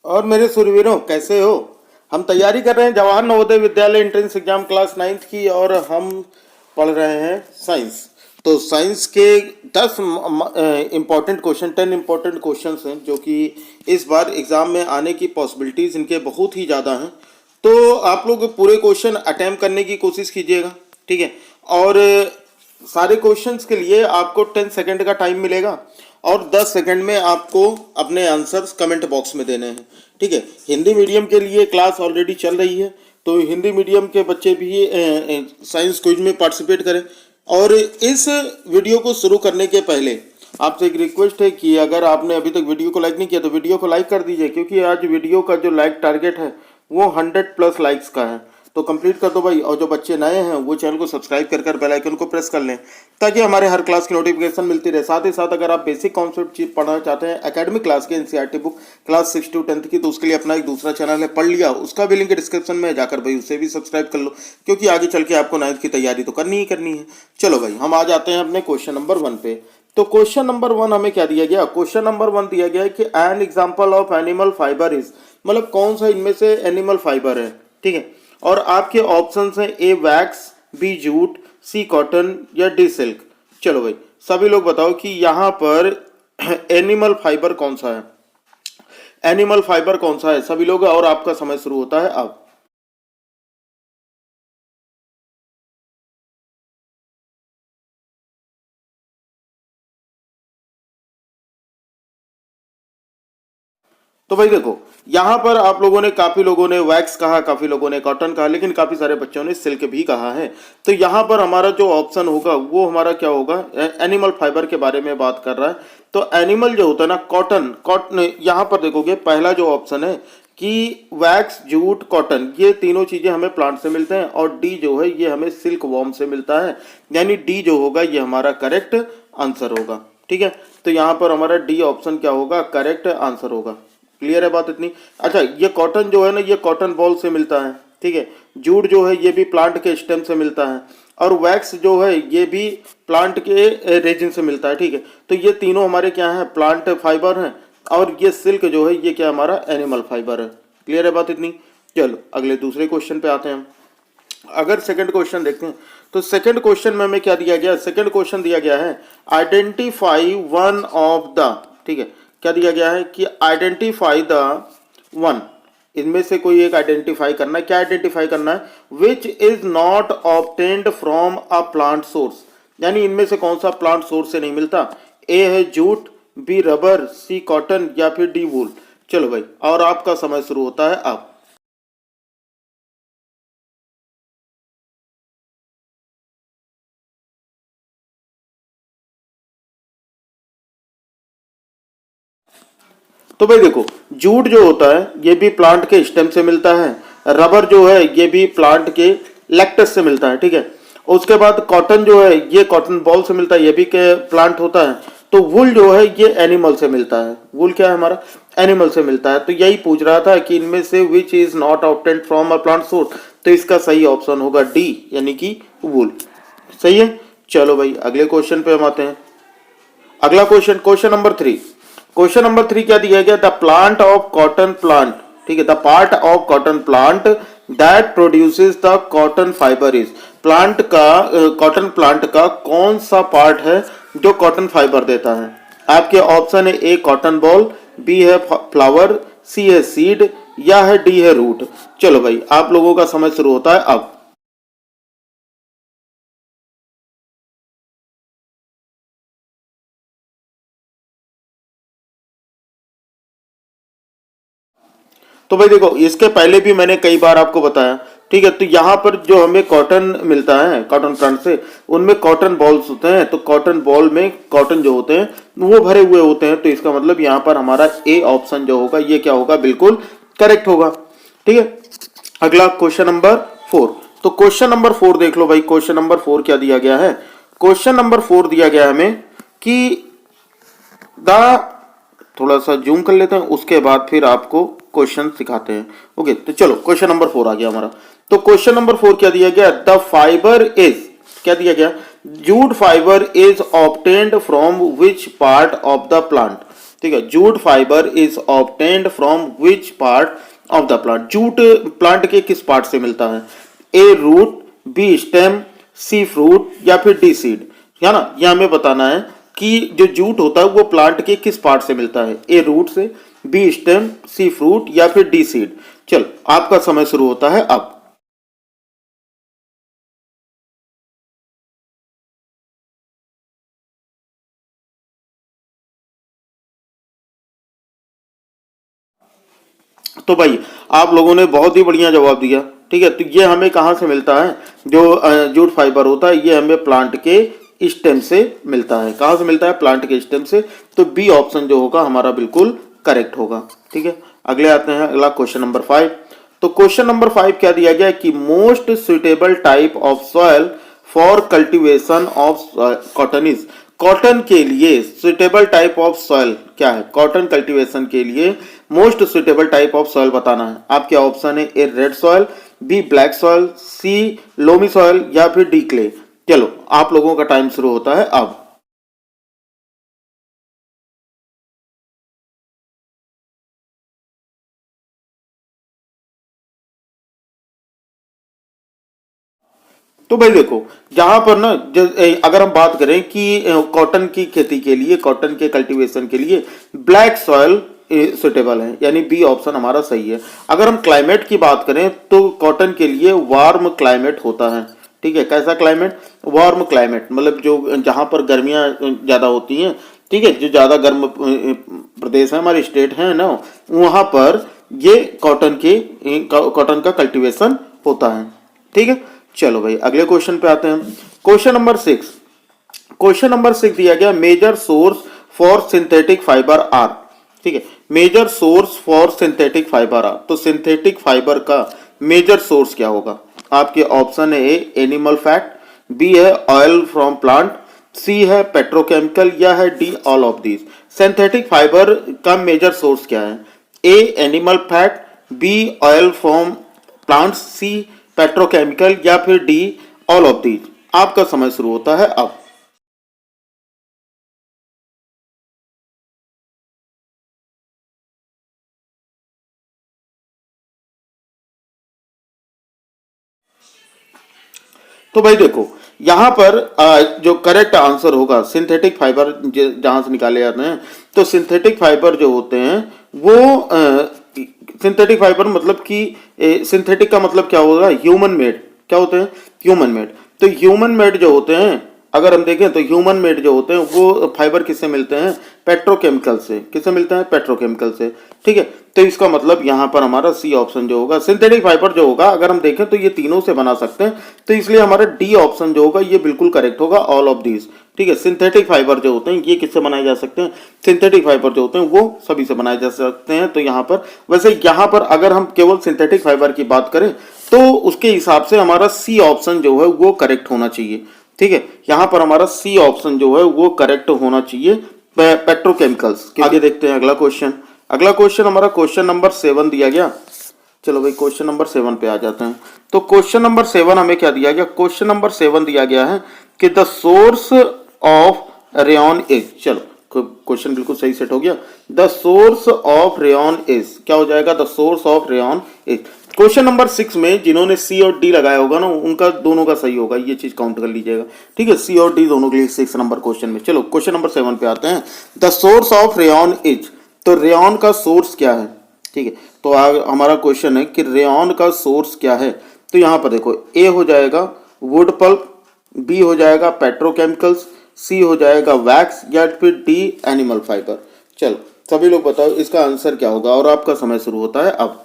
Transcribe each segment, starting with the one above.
और मेरे सूरवीरों, कैसे हो? हम तैयारी कर रहे हैं Jawahar Navodaya Vidyalaya entrance exam class 9th की, और हम पढ़ रहे हैं साइंस। तो साइंस के 10 इम्पोर्टेंट क्वेश्चन, 10 इम्पोर्टेंट क्वेश्चंस हैं जो कि इस बार एग्ज़ाम में आने की पॉसिबिलिटीज़ इनके बहुत ही ज़्यादा हैं। तो आप लोग पूरे क्वेश्चन अटैम्प्ट करने की कोशिश कीजिएगा, ठीक है। और सारे क्वेश्चंस के लिए आपको 10 सेकंड का टाइम मिलेगा, और 10 सेकंड में आपको अपने आंसर्स कमेंट बॉक्स में देने हैं, ठीक है। हिंदी मीडियम के लिए क्लास ऑलरेडी चल रही है, तो हिंदी मीडियम के बच्चे भी साइंस क्विज में पार्टिसिपेट करें। और इस वीडियो को शुरू करने के पहले आपसे एक रिक्वेस्ट है कि अगर आपने अभी तक वीडियो को लाइक नहीं किया तो वीडियो को लाइक कर दीजिए, क्योंकि आज वीडियो का जो लाइक टारगेट है वो 100+ लाइक्स का है। तो कंप्लीट कर दो भाई। और जो बच्चे नए हैं वो चैनल को सब्सक्राइब कर बेल आइकन को प्रेस कर लें, ताकि हमारे हर क्लास की नोटिफिकेशन मिलती रहे। साथ ही साथ अगर आप बेसिक कॉन्सेप्ट पढ़ना चाहते हैं एकेडमिक क्लास के NCERT book class 6 to 10th की, तो उसके लिए अपना एक दूसरा चैनल है पढ़ लिया, उसका भी लिंक डिस्क्रिप्शन में जाकर भाई उसे भी सब्सक्राइब कर लो, क्योंकि आगे चल के आपको 9th की तैयारी तो करनी ही करनी है। चलो भाई, हम आ जाते हैं अपने क्वेश्चन नंबर 1 पे। तो क्वेश्चन नंबर 1 हमें क्या दिया गया? क्वेश्चन नंबर 1 दिया गया है कि an example of animal fibre is, मतलब कौन सा इनमें से एनिमल फाइबर है, ठीक है। और आपके ऑप्शंस हैं ए वैक्स, बी जूट, सी कॉटन या डी सिल्क। चलो भाई, सभी लोग बताओ कि यहाँ पर एनिमल फाइबर कौन सा है, एनिमल फाइबर कौन सा है सभी लोग। और आपका समय शुरू होता है अब। तो भाई देखो, यहाँ पर आप लोगों ने, काफी लोगों ने वैक्स कहा, काफी लोगों ने कॉटन कहा, लेकिन काफी सारे बच्चों ने सिल्क भी कहा है। तो यहाँ पर हमारा जो ऑप्शन होगा वो हमारा क्या होगा? एनिमल फाइबर के बारे में बात कर रहा है। तो एनिमल जो होता है ना, कॉटन, कॉटन, यहाँ पर देखोगे पहला जो ऑप्शन है कि वैक्स, जूट, कॉटन, ये तीनों चीजें हमें प्लांट से मिलते हैं, और डी जो है ये हमें सिल्क वॉर्म से मिलता है। यानी डी जो होगा ये हमारा करेक्ट आंसर होगा, ठीक है। तो यहाँ पर हमारा डी ऑप्शन क्या होगा? करेक्ट आंसर होगा। क्लियर है बात इतनी? अच्छा, ये कॉटन जो है ना, ये कॉटन बॉल से मिलता है, ठीक है। जूट जो है ये भी प्लांट के स्टेम से मिलता है, और वैक्स जो है ये भी प्लांट के रेजिन से मिलता है, ठीक है। तो ये तीनों हमारे क्या हैं? प्लांट फाइबर हैं। और ये सिल्क जो है ये क्या हमारा? एनिमल फाइबर है। क्लियर है बात इतनी? चलो अगले दूसरे क्वेश्चन पे आते हैं हम। अगर सेकंड क्वेश्चन देखते हैं तो सेकंड क्वेश्चन में हमें क्या दिया गया? सेकंड क्वेश्चन दिया गया है आइडेंटिफाई वन ऑफ द, ठीक है। क्या दिया गया है कि आइडेंटिफाई द वन, इनमें से कोई एक आइडेंटिफाई करना है। क्या आइडेंटिफाई करना है? Which is not obtained from a plant source, यानी इनमें से कौन सा प्लांट सोर्स से नहीं मिलता? ए है जूट, बी रबर, सी कॉटन या फिर डी वूल। चलो भाई, और आपका समय शुरू होता है अब। तो भाई देखो, जूट जो होता है ये भी प्लांट के स्टेम से मिलता है, रबर जो है ये भी प्लांट के लैक्टस से मिलता है, ठीक है। उसके बाद कॉटन जो है ये कॉटन बॉल से मिलता है, ये भी के प्लांट होता है। तो वुल जो है ये एनिमल से मिलता है। वुल क्या है हमारा? एनिमल से मिलता है। तो यही पूछ रहा था कि इनमें से which is not obtained from a plant source, तो इसका सही ऑप्शन होगा डी, यानी कि वुल। सही है। चलो भाई, अगले क्वेश्चन पे हम आते हैं। अगला question, question number 3। Question number 3 क्या दिया गया? The plant of cotton plant, ठीक है, the part of cotton plant that produces the cotton fibre is, plant का, कॉटन प्लांट का कौन सा पार्ट है जो कॉटन फाइबर देता है? आपके ऑप्शन है ए कॉटन बॉल, बी है फ्लावर, सी है सीड या है डी है रूट। चलो भाई, आप लोगों का समय शुरू होता है अब। तो भाई देखो, इसके पहले भी मैंने कई बार आपको बताया, ठीक है। तो यहाँ पर जो हमें कॉटन मिलता है कॉटन प्लांट से, उनमें कॉटन बॉल्स होते हैं। तो कॉटन बॉल में कॉटन जो होते हैं वो भरे हुए होते हैं। तो इसका मतलब यहाँ पर हमारा ए ऑप्शन जो होगा ये क्या होगा? बिल्कुल करेक्ट होगा, ठीक है। अगला क्वेश्चन नंबर 4। तो क्वेश्चन नंबर 4 देख लो भाई। क्वेश्चन नंबर 4 क्या दिया गया है? क्वेश्चन नंबर 4 दिया गया हमें कि द, थोड़ा सा जूम कर लेते हैं, उसके बाद फिर आपको क्वेश्चन सिखाते हैं। ओके, तो चलो क्वेश्चन नंबर 4 आ गया हमारा। तो क्वेश्चन नंबर 4 क्या दिया गया? द फाइबर इज, क्या दिया गया? Jute fibre is obtained from which part of the plant. ठीक है। Jute fibre is obtained from which part of the plant, jute plant के किस पार्ट से मिलता है? ए रूट, बी स्टेम, सी फ्रूट या फिर डी सीड, है ना। यह हमें बताना है कि जो जूट होता है वो प्लांट के किस पार्ट से मिलता है, ए रूट से, बी स्टेम, सी फ्रूट या फिर डी सीड। चलो आपका समय शुरू होता है अब। तो भाई आप लोगों ने बहुत ही बढ़िया जवाब दिया, ठीक है। तो ये हमें कहाँ से मिलता है, जो जूट फाइबर होता है ये हमें प्लांट के स्टेम से मिलता है। कहाँ से मिलता है? प्लांट के स्टेम से। तो बी ऑप्शन जो होगा हमारा बिल्कुल करेक्ट होगा, ठीक है। अगले आते हैं, अगला क्वेश्चन नंबर 5। तो क्वेश्चन नंबर 5 क्या दिया गया है कि most suitable type of soil for cultivation of cotton is, cotton के लिए सुटेबल टाइप ऑफ सॉइल क्या है? कॉटन कल्टीवेशन के लिए most suitable type of soil बताना है। आपके ऑप्शन है A red soil, B black soil, C loamy soil या फिर डी क्ले। चलो आप लोगों का टाइम शुरू होता है अब। तो भाई देखो, जहां पर ना अगर हम बात करें कि कॉटन की खेती के लिए, कॉटन के कल्टीवेशन के लिए ब्लैक सॉइल सुटेबल है, यानी बी ऑप्शन हमारा सही है। अगर हम क्लाइमेट की बात करें तो कॉटन के लिए वार्म क्लाइमेट होता है, ठीक है। कैसा क्लाइमेट? वार्म क्लाइमेट, मतलब जो जहां पर गर्मियां ज्यादा होती हैं, ठीक है, जो ज्यादा गर्म प्रदेश है हमारे स्टेट है ना, वहां पर ये कॉटन का कल्टीवेशन होता है, ठीक है। चलो भाई अगले क्वेश्चन पे आते हैं। क्वेश्चन नंबर 6, क्वेश्चन नंबर 6 दिया गया major source for synthetic fibre are, ठीक है। Major source for synthetic fibre are, तो सिंथेटिक फाइबर का मेजर सोर्स क्या होगा? आपके ऑप्शन है ए एनिमल फैट, बी है ऑयल फ्रॉम प्लांट, सी है पेट्रोकेमिकल या है D all of these. Synthetic fibre का मेजर सोर्स क्या है? A animal fat, B oil from plants, C petrochemical या फिर डी ऑल ऑफ दीज। आपका समय शुरू होता है अब। तो भाई देखो, यहां पर जो करेक्ट आंसर होगा सिंथेटिक फाइबर जहां से निकाले जाते हैं, तो सिंथेटिक फाइबर जो होते हैं वो सिंथेटिक फाइबर मतलब कि सिंथेटिक का मतलब क्या होगा? Human made. क्या होते हैं? Human made. तो ह्यूमन मेड जो होते हैं, अगर हम देखें तो ह्यूमन मेड जो होते हैं वो फाइबर किससे मिलते हैं? पेट्रोकेमिकल से। किससे मिलते हैं? पेट्रोकेमिकल से, ठीक है। तो इसका मतलब यहाँ पर हमारा सी ऑप्शन जो होगा, सिंथेटिक फाइबर जो होगा, अगर हम देखें तो ये तीनों से बना सकते हैं, तो इसलिए हमारा डी ऑप्शन जो होगा ये बिल्कुल करेक्ट होगा, ऑल ऑफ दीज, ठीक है। सिंथेटिक फाइबर जो होते हैं ये किससे बनाए जा सकते हैं? सिंथेटिक फाइबर जो होते हैं वो सभी से बनाए जा सकते हैं। तो यहाँ पर वैसे यहाँ पर अगर हम केवल सिंथेटिक फाइबर की बात करें तो उसके हिसाब से हमारा सी ऑप्शन जो है वो करेक्ट होना चाहिए, ठीक है। यहाँ पर हमारा सी ऑप्शन जो है वो करेक्ट होना चाहिए, पेट्रोकेमिकल्स। आगे देखते हैं अगला क्वेश्चन। अगला क्वेश्चन हमारा क्वेश्चन नंबर 7 दिया गया। चलो भाई क्वेश्चन नंबर 7 पे आ जाते हैं। तो क्वेश्चन नंबर 7 हमें क्या दिया गया? क्वेश्चन नंबर 7 दिया गया है कि the source of rayon is, चलो क्वेश्चन बिल्कुल सही सेट हो गया। The source of rayon is क्या हो जाएगा? The source of rayon is. Question number 6 में जिन्होंने सी और डी लगाया होगा ना, उनका दोनों का सही होगा, ये चीज काउंट कर लीजिएगा, ठीक है। सी और डी दोनों के लिए 6 नंबर क्वेश्चन में। चलो क्वेश्चन नंबर 7 पे आते हैं। The source of rayon is, तो रेयन का सोर्स क्या है, ठीक है। तो हमारा क्वेश्चन है कि रेयन का सोर्स क्या है। तो यहां पर देखो, ए हो जाएगा वुड पल्प, बी हो जाएगा पेट्रोकेमिकल्स, सी हो जाएगा वैक्स या फिर डी एनिमल फाइबर। चलो सभी लोग बताओ इसका आंसर क्या होगा, और आपका समय शुरू होता है अब।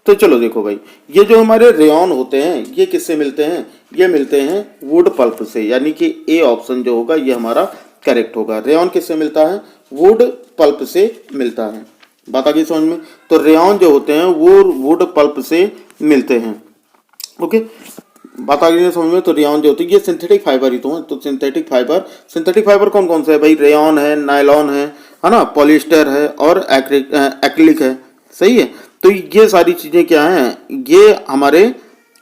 तो चलो देखो भाई, ये जो हमारे रेयन होते हैं ये किससे मिलते हैं? ये मिलते हैं वुड पल्प से, यानी कि ए ऑप्शन जो होगा ये हमारा करेक्ट होगा। रेयन किससे मिलता है? वुड पल्प से मिलता है। बात आ गई समझ में? तो रेयन जो होते हैं वो वुड पल्प से मिलते हैं, ओके। बात आ गई ना समझ में? तो रेयन जो होती है ये सिंथेटिक फाइबर ही तो है। तो सिंथेटिक फाइबर कौन कौन से है भाई? रेयन है, नायलॉन है ना, पॉलिएस्टर है और एक्रिलिक है, सही है। तो ये सारी चीज़ें क्या हैं, ये हमारे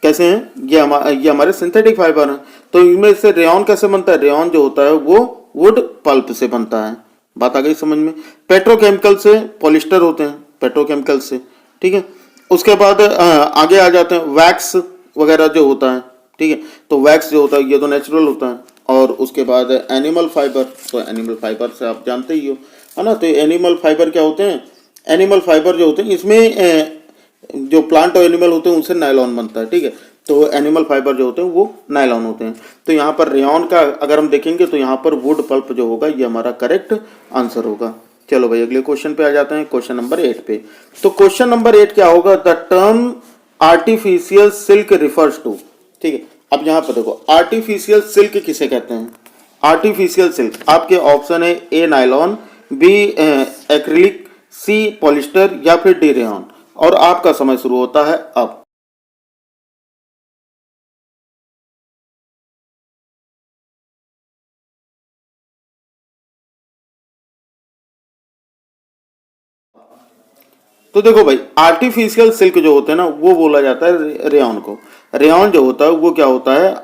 कैसे हैं, ये हमारे सिंथेटिक फाइबर हैं। तो इनमें से रेयॉन कैसे बनता है, रेयॉन जो होता है वो वुड पल्प से बनता है। बात आ गई समझ में। पेट्रोकेमिकल से पॉलिस्टर होते हैं, पेट्रोकेमिकल से, ठीक है। उसके बाद आगे आ जाते हैं, वैक्स वगैरह जो होता है, ठीक है। तो वैक्स जो होता है ये तो नेचुरल होता है। और उसके बाद एनिमल फाइबर, तो एनिमल फाइबर से आप जानते ही हो, है ना। तो एनिमल फाइबर क्या होते हैं, एनिमल फाइबर जो होते हैं इसमें जो प्लांट और एनिमल होते हैं उनसे नायलॉन बनता है, ठीक है। तो एनिमल फाइबर जो होते हैं वो नायलॉन होते हैं। तो यहाँ पर रेयॉन का अगर हम देखेंगे तो यहाँ पर वुड पल्प जो होगा ये हमारा करेक्ट आंसर होगा। चलो भाई अगले क्वेश्चन पे आ जाते हैं, क्वेश्चन नंबर 8 पे। तो क्वेश्चन नंबर 8 क्या होगा, the term artificial silk refers to, ठीक है। अब यहाँ पर देखो आर्टिफिशियल सिल्क किसे कहते हैं, आर्टिफिशियल सिल्क आपके ऑप्शन है ए नायलॉन, बी एक्रिलिक, सी पॉलिस्टर या फिर डी रेयॉन। और आपका समय शुरू होता है अब। तो देखो भाई आर्टिफिशियल सिल्क जो होते हैं ना वो बोला जाता है रेयॉन को। रेयॉन जो होता है वो क्या होता है,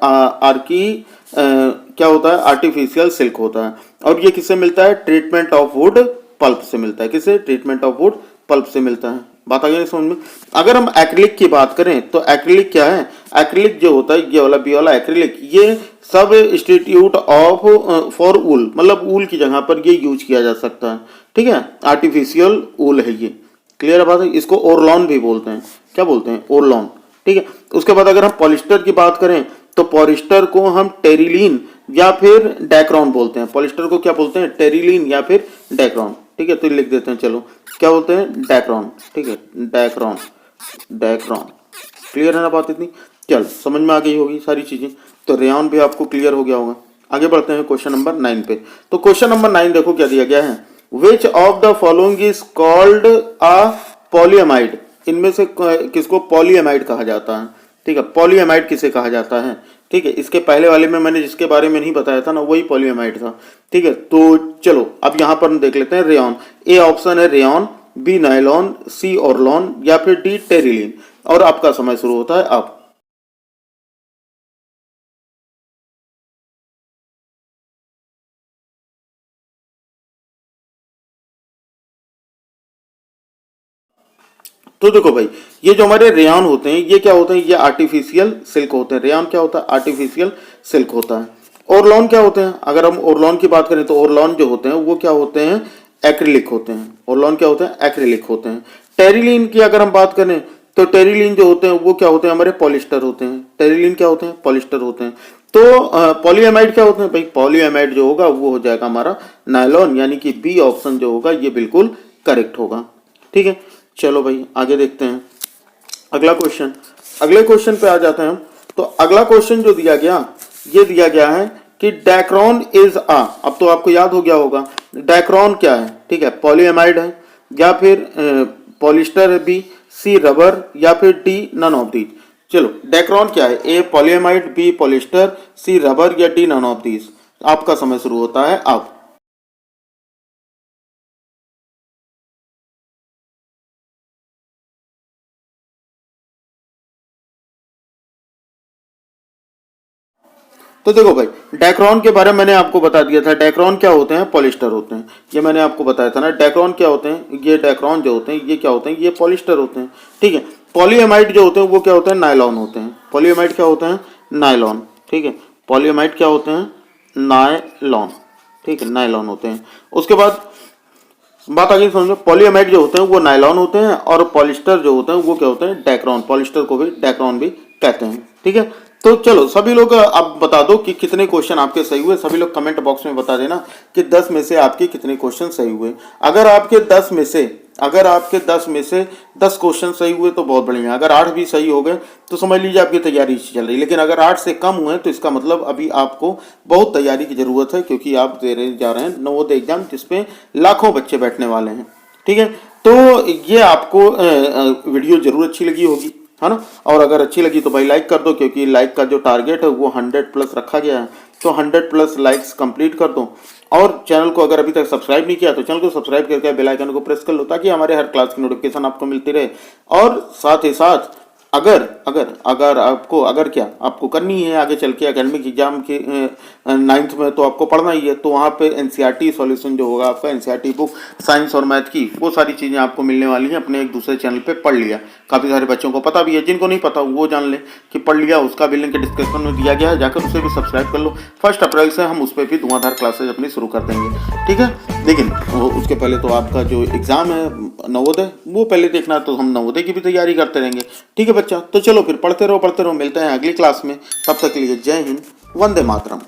क्या होता है, आर्टिफिशियल सिल्क होता है। और ये किससे मिलता है, ट्रीटमेंट ऑफ वुड पल्प से मिलता है। किससे, ट्रीटमेंट ऑफ वुड पल्प से मिलता है। बात आ गई समझ में। अगर हम एक्रिलिक की बात करें तो एक्रिलिक क्या है, एक्रिलिक जो होता है ये वाला बी वाला एक्रिलिक, ये सब इंस्टीट्यूट ऑफ फॉर वूल, मतलब वूल की जगह पर ये यूज किया जा सकता है, ठीक है। आर्टिफिशियल वूल है ये, क्लियर बात है। इसको ओरलॉन भी बोलते हैं, क्या बोलते हैं, ओरलॉन, ठीक है। उसके बाद अगर हम पॉलिस्टर की बात करें तो पॉलिस्टर को हम टेरिलीन या फिर डैक्रॉन बोलते हैं। पॉलिस्टर को क्या बोलते हैं, टेरिलीन या फिर डैक्रॉन, ठीक है। तो लिख देते हैं, चलो क्या बोलते हैं, डैक्रॉन, ठीक है, डैक्रॉन, डैक्रॉन। क्लियर है ना बात इतनी, चल समझ में आ गई होगी सारी चीजें। तो रेयॉन भी आपको क्लियर हो गया होगा। आगे बढ़ते हैं क्वेश्चन नंबर 9 पे। तो क्वेश्चन नंबर 9 देखो क्या दिया गया है, which of the following is called a polyamide. इनमें से किसको पॉलीएमाइड कहा जाता है, ठीक है। पॉलीएमाइड किसे कहा जाता है, ठीक है। इसके पहले वाले में मैंने जिसके बारे में नहीं बताया था ना वही पॉलीएमाइड था, ठीक है। तो चलो अब यहाँ पर हम देख लेते हैं रेयॉन। ए ऑप्शन है रेयॉन, बी नायलॉन, सी ओरलॉन या फिर डी टेरिलीन। और आपका समय शुरू होता है अब। तो देखो भाई ये जो हमारे रेयॉन होते हैं ये क्या होते हैं, ये आर्टिफिशियल सिल्क होते हैं। रेयॉन क्या होता है, आर्टिफिशियल सिल्क होता है। ओरलॉन क्या होते हैं, अगर हम ओरलॉन की बात करें तो ओरलॉन जो होते हैं वो क्या होते हैं, एक्रिलिक होते हैं। ओरलॉन क्या होते हैं, एक्रिलिक होते हैं। टेरिलीन की अगर हम बात करें तो टेरिलीन जो होते हैं वो क्या होते हैं, हमारे पॉलिस्टर होते हैं। टेरिलीन क्या होते हैं, पॉलिस्टर होते हैं। तो पॉलीएमाइड क्या होते हैं भाई, पॉलीएमाइड जो होगा वो हो जाएगा हमारा नायलॉन, यानी कि बी ऑप्शन जो होगा ये बिल्कुल करेक्ट होगा, ठीक है। चलो भाई आगे देखते हैं अगला क्वेश्चन। अगले क्वेश्चन पे आ जाते हैं हम। तो अगला क्वेश्चन जो दिया गया ये दिया गया है कि डैक्रॉन इज आ, अब तो आपको याद हो गया होगा डैक्रॉन क्या है, ठीक है। पॉलीएमाइड है या फिर पॉलिस्टर है, बी, सी रबर या फिर डी नन ऑफ दीज। चलो डैक्रॉन क्या है, ए पॉलीएमाइड, बी पॉलिस्टर, सी रबर या डी नन ऑफ दीज। आपका समय शुरू होता है अब। तो देखो भाई डैक्रॉन के बारे में मैंने आपको बता दिया था। डैक्रॉन क्या होते हैं, पॉलिस्टर होते हैं। ये मैंने आपको बताया था ना। डैक्रॉन क्या होते हैं, ये डैक्रॉन जो होते हैं ये क्या होते हैं, ये पॉलिस्टर होते हैं, ठीक है। पॉलीएमाइड जो होते हैं वो क्या होते हैं, नायलॉन होते हैं। पॉलीएमाइड क्या होते हैं, नायलॉन, ठीक है। पॉलीएमाइड क्या होते हैं, नायलॉन, ठीक है, नायलॉन होते हैं। उसके बाद बात आगे समझो, पॉलीएमाइड जो होते हैं वो नायलॉन होते हैं और पॉलिस्टर जो होते हैं वो क्या होते हैं, डैक्रॉन। पॉलिस्टर को भी डैक्रॉन भी कहते हैं, ठीक है। तो चलो सभी लोग अब बता दो कि कितने क्वेश्चन आपके सही हुए। सभी लोग कमेंट बॉक्स में बता देना कि 10 में से आपके कितने क्वेश्चन सही हुए। अगर आपके 10 में से 10 क्वेश्चन सही हुए तो बहुत बढ़िया। अगर 8 भी सही हो गए तो समझ लीजिए आपकी तैयारी चल रही। लेकिन अगर 8 से कम हुए तो इसका मतलब अभी आपको बहुत तैयारी की जरूरत है, क्योंकि आप दे रहे जा रहे हैं नवोदय एग्जाम जिसपे लाखों बच्चे बैठने वाले हैं, ठीक है। तो ये आपको वीडियो जरूर अच्छी लगी होगी, है ना। और अगर अच्छी लगी तो भाई लाइक कर दो, क्योंकि लाइक का जो टारगेट है वो 100 प्लस रखा गया है। तो 100 प्लस लाइक्स कंप्लीट कर दो। और चैनल को अगर अभी तक सब्सक्राइब नहीं किया तो चैनल को सब्सक्राइब करके बेल आइकन को प्रेस कर लो, ताकि हमारे हर क्लास की नोटिफिकेशन आपको मिलती रहे। और साथ ही साथ अगर अगर अगर आपको अगर क्या आपको करनी है आगे चल के एकेडमिक एग्जाम के 9th में, तो आपको पढ़ना ही है, तो वहाँ पे एनसीईआरटी सॉल्यूशन जो होगा आपका, एनसीईआरटी बुक साइंस और मैथ की, वो सारी चीज़ें आपको मिलने वाली हैं। अपने एक दूसरे चैनल पे पढ़ लिया, काफ़ी सारे बच्चों को पता भी है, जिनको नहीं पता वो जान ले कि पढ़ लिया, उसका भी लिंक डिस्क्रिप्शन में दिया गया है, जाकर उसे भी सब्सक्राइब कर लो। 1 अप्रैल से हम उस पर भी धुआंधार क्लासेज अपनी शुरू कर देंगे, ठीक है। लेकिन उसके पहले तो आपका जो एग्ज़ाम है नवोदय, वो पहले देखना, तो हम नवोदय की भी तैयारी करते रहेंगे, ठीक है बच्चा। तो चलो फिर पढ़ते रहो, मिलते हैं अगली क्लास में। तब तक के लिए जय हिंद, वंदे मातरम।